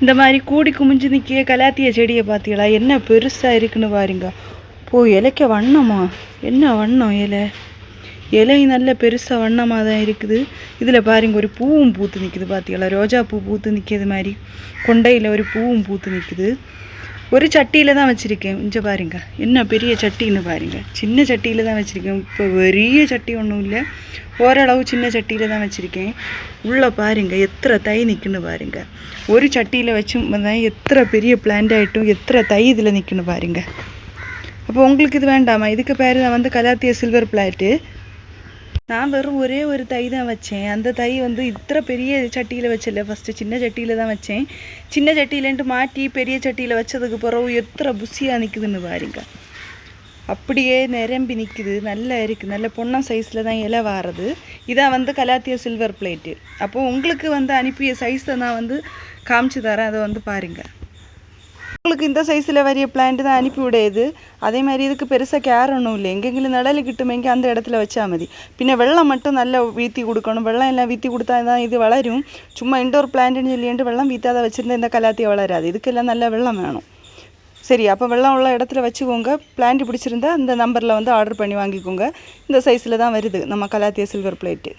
இந்த மாதிரி கூடி குமிஞ்சு நிற்க கலாத்திய செடியை பார்த்தீங்களா? என்ன பெருசாக இருக்குன்னு பாருங்க. இலைக்க வண்ணமா, என்ன வண்ணம் இலை நல்ல பெருசாக வண்ணமாக தான் இருக்குது. இதில் பாருங்க ஒரு பூவும் பூத்து நிற்குது பார்த்தீங்களா? ரோஜா பூ பூத்து நிற்கிறது மாதிரி கொண்டையில் ஒரு பூவும் பூத்து நிற்குது. ஒரு சட்டியில் தான் வச்சுருக்கேன். இங்கே பாருங்க என்ன பெரிய சட்டின்னு பாருங்க. சின்ன சட்டியில் தான் வச்சுருக்கேன். இப்போ பெரிய சட்டி ஒன்றும் இல்லை, ஓரளவு சின்ன சட்டியில் தான் வச்சுருக்கேன். உள்ளே பாருங்க எத்தனை தை நிற்குன்னு பாருங்க. ஒரு சட்டியில் வச்சு எத்தனை பெரிய பிளான்ட் ஆகிட்டும் எத்தனை தை இதில் நிற்குன்னு பாருங்க. அப்போ உங்களுக்கு இது வேண்டாமா? இதுக்கு பேர் நான் கலாத்திய சில்வர் பிளான்ட்டு. நான் வெறும் ஒரே ஒரு தை தான் வச்சேன். அந்த தை இத்தனை பெரிய சட்டியில் வச்சல. ஃபஸ்ட்டு சின்ன சட்டியில் தான் வச்சேன். சின்ன சட்டியிலேன்ட்டு மாட்டி பெரிய சட்டியில் வச்சதுக்கு பிறகு எத்தனை புஷியாக நிற்குதுன்னு பாருங்க. அப்படியே நிரம்பி நிற்குது. நல்லா இருக்குது. நல்ல பொன்னம் சைஸில் தான் இலை வாரது. இதான் கலாத்திய சில்வர் பிளேட்டு. அப்போது உங்களுக்கு அனுப்பிய சைஸை நான் காமிச்சு தரேன். அதை பாருங்கள். உங்களுக்கு இந்த சைஸில் வரிய பிளான்ட்டு தான் அனுப்பி விடையுது. அதே மாதிரி இதுக்கு பெருசாக கேர் ஒன்றும் இல்லை. எங்கெങ്കിലും நடலு கிட்டுமெங்க அந்த இடத்துல வச்சா மதி. பின்ன வெள்ளம் மட்டும் நல்லா வீத்தி கொடுக்கணும். வெள்ளம் எல்லாம் வீத்தி கொடுத்தா தான் இது வளரும். சும்மா இண்டோர் பிளான்ட்டுன்னு சொல்லிட்டு வெள்ளம் வீத்தாத வச்சுருந்தா இந்த கலாத்தியை வளராது. இதுக்கெல்லாம் நல்ல வெள்ளம் வேணும். சரி, அப்போ வெள்ளம் உள்ள இடத்துல வச்சுக்கோங்க. பிளான்ட் பிடிச்சிருந்தா அந்த நம்பரில் ஆர்டர் பண்ணி வாங்கிக்கோங்க. இந்த சைஸில் தான் வருது நம்ம கலாத்திய சில்வர் பிளேட்டு.